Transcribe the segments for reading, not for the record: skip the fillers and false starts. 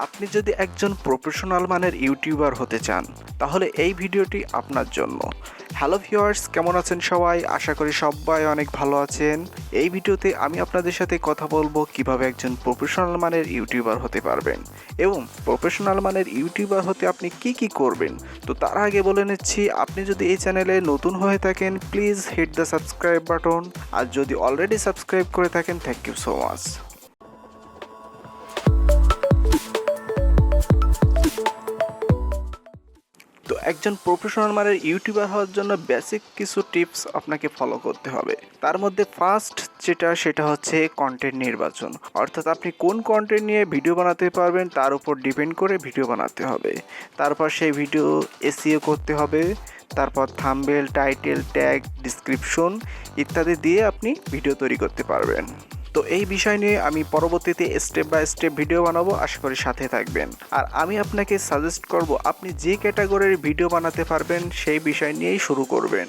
আপনি যদি একজন প্রফেশনাল মানের ইউটিউবার হতে চান তাহলে এই ভিডিওটি আপনার জন্য। হ্যালো ভিউয়ার্স, কেমন আছেন সবাই? আশা করি সবাই অনেক ভালো আছেন। এই ভিডিওতে আমি আপনাদের সাথে কথা বলবো কিভাবে একজন প্রফেশনাল মানের ইউটিউবার হতে পারবেন এবং প্রফেশনাল মানের ইউটিউবার হতে আপনি কি করবেন। তো তার আগে বলে নিচ্ছি, আপনি যদি এই চ্যানেলে নতুন হয়ে থাকেন please hit the subscribe button, আর যদি অলরেডি সাবস্ক্রাইব করে থাকেন থ্যাংক ইউ সো মাচ। তো একজন প্রফেশনাল মানের ইউটিউবার হওয়ার জন্য বেসিক কিছু টিপস আপনাকে ফলো করতে হবে। তার মধ্যে ফার্স্ট সেটা হচ্ছে কন্টেন্ট নির্বাচন, অর্থাৎ আপনি কোন কন্টেন্ট নিয়ে ভিডিও বানাতে পারবেন তার উপর ডিপেন্ড করে ভিডিও বানাতে হবে। তারপর সেই ভিডিও এসইও করতে হবে, তারপর থাম্বনেল, টাইটেল, ট্যাগ, ডিসক্রিপশন ইত্যাদি দিয়ে আপনি ভিডিও তৈরি করতে পারবেন। তো এই বিষয় নিয়ে আমি পরবর্তীতে স্টেপ বাই স্টেপ ভিডিও বানাবো, আশা করি সাথে থাকবেন। আর আমি আপনাকে সাজেস্ট করব আপনি যে ক্যাটাগরির ভিডিও বানাতে পারবেন সেই বিষয় নিয়েই শুরু করবেন।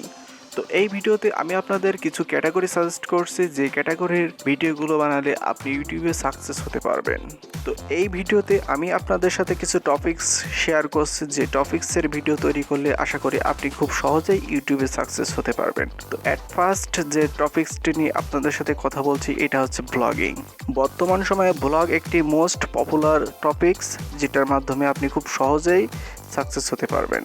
তো এই ভিডিওতে আমি আপনাদের কিছু ক্যাটাগরি সাজেস্ট করছি যে ক্যাটাগরির ভিডিওগুলো বানালে আপনি ইউটিউবে সাকসেস হতে পারবেন। তো এই ভিডিওতে আমি আপনাদের সাথে কিছু টপিকস শেয়ার করছি যে টপিকসের ভিডিও তৈরি করলে আশা করি আপনি খুব সহজেই ইউটিউবে সাকসেস হতে পারবেন। তো অ্যাট ফার্স্ট যে টপিকসটি নিয়ে আপনাদের সাথে কথা বলছি এটা হচ্ছে ব্লগিং। বর্তমান সময়ে ব্লগ একটি মোস্ট পপুলার টপিকস, যেটার মাধ্যমে আপনি খুব সহজেই সাকসেস হতে পারবেন।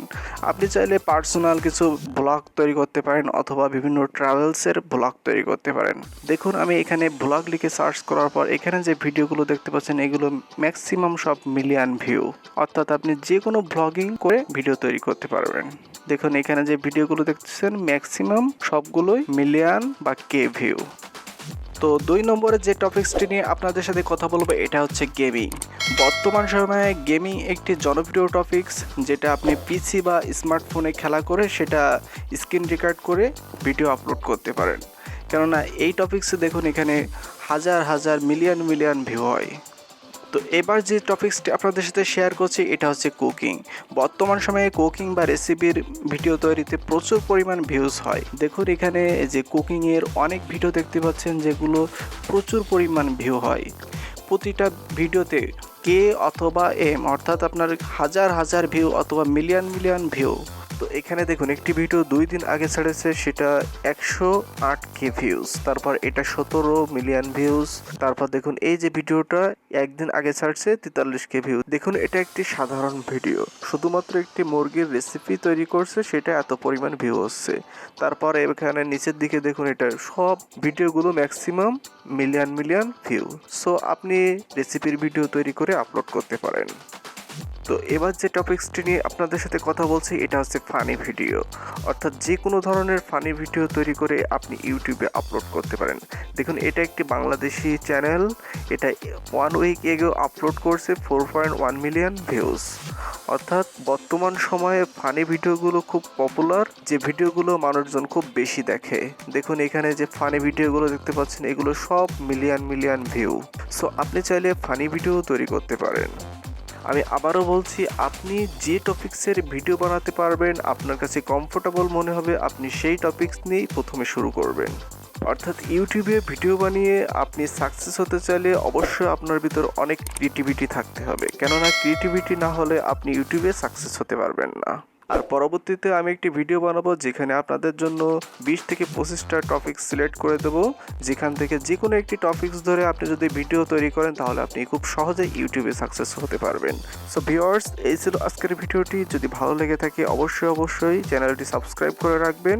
আপনি চাইলে পার্সোনাল কিছু ব্লগ তৈরি করতে পারেন অথবা বিভিন্ন ট্রাভেলসের ব্লগ তৈরি করতে পারেন। দেখুন, আমি এখানে ব্লগ লিখে সার্চ করার পর এখানে যে ভিডিওগুলো দেখতে পাচ্ছেন এগুলো ম্যাক্সিমাম সব মিলিয়ন ভিউ, অর্থাৎ আপনি যে কোনো ব্লগিং করে ভিডিও তৈরি করতে পারবেন। দেখুন এখানে যে ভিডিওগুলো দেখতেছেন ম্যাক্সিমাম সবগুলোই মিলিয়ন বা কে ভিউ। তো 2 নম্বরে যে টপিকসটি নিয়ে আপনাদের সাথে কথা বলবো এটা হচ্ছে গেমিং। বর্তমান সময়ে গেমিং একটি জনপ্রিয় টপিকস, যেটা আপনি পিসি বা স্মার্টফোনে খেলা করে সেটা স্ক্রিন রেকর্ড করে ভিডিও আপলোড করতে পারেন। কেননা এই টপিকসে দেখুন এখানে হাজার হাজার মিলিয়ন ভিউ হয়। তো এবার যে টপিকসটি আপনাদের সাথে শেয়ার করছি এটা হচ্ছে কুকিং। বর্তমান সময়ে কুকিং বা রেসিপির ভিডিও তৈরিতে প্রচুর পরিমাণ ভিউজ হয়। দেখুন এখানে যে কুকিংয়ের অনেক ভিডিও দেখতে পাচ্ছেন যেগুলো প্রচুর পরিমাণ ভিউ হয়। প্রতিটা ভিডিওতে কে অথবা এম, অর্থাৎ আপনার হাজার হাজার ভিউ অথবা মিলিয়ন ভিউ। তো এখানে দেখুন একটি ভিডিও 2 দিন আগে ছেড়েছে, সেটা 108K ভিউজ। তারপর এটা 17 মিলিয়ন ভিউজ। তারপর দেখুন এই যে ভিডিওটা 1 দিন আগে ছাড়ছে 43K ভিউ। দেখুন এটা একটি সাধারণ ভিডিও, শুধুমাত্র একটি মুরগির রেসিপি তৈরি করছে, সেটা এত পরিমাণ ভিউ হচ্ছে। তারপর এখানে নিচের দিকে দেখুন এটা সব ভিডিওগুলো ম্যাক্সিমাম মিলিয়ন ভিউ। সো আপনি রেসিপির ভিডিও তৈরি করে আপলোড করতে পারেন। তো এবার যে টপিকসটি নিয়ে আপনাদের সাথে কথা বলছি এটা হচ্ছে ফানি ভিডিও, অর্থাৎ যে কোনো ধরনের ফানি ভিডিও তৈরি করে আপনি ইউটিউবে আপলোড করতে পারেন। দেখুন এটা একটি বাংলাদেশি চ্যানেল, এটা 1 উইক এগেও আপলোড করছে 4.1 মিলিয়ন ভিউজ। অর্থাৎ বর্তমান সময়ে ফানি ভিডিওগুলো খুব পপুলার, যে ভিডিওগুলো মানুষজন খুব বেশি দেখে। দেখুন এখানে যে ফানি ভিডিওগুলো দেখতে পাচ্ছেন এগুলো সব মিলিয়ন ভিউ। সো আপনি চাইলে ফানি ভিডিও তৈরি করতে পারেন। আমি আবারও বলছি, আপনি যে টপিক্সের ভিডিও বানাতে পারবেন, আপনার কাছে কমফোর্টেবল মনে হবে, আপনি সেই টপিক্স নিয়েই প্রথমে শুরু করবেন। অর্থাৎ ইউটিউবে ভিডিও বানিয়ে আপনি সাকসেস হতে চাইলে অবশ্যই আপনার ভিতর অনেক ক্রিয়েটিভিটি থাকতে হবে, কেননা ক্রিয়েটিভিটি না হলে আপনি ইউটিউবে সাকসেস হতে পারবেন না। আর পরবর্তীতে আমি একটি ভিডিও বানাবো যেখানে আপনাদের জন্য 20 থেকে 25টা টপিক সিলেক্ট করে দেবো, যেখান থেকে যে কোনো একটি টপিকস ধরে আপনি যদি ভিডিও তৈরি করেন তাহলে আপনি খুব সহজেই ইউটিউবে সাকসেস হতে পারবেন। সো ভিউয়ার্স, এই ছিল আজকের ভিডিওটি। যদি ভালো লেগে থাকে অবশ্যই চ্যানেলটি সাবস্ক্রাইব করে রাখবেন।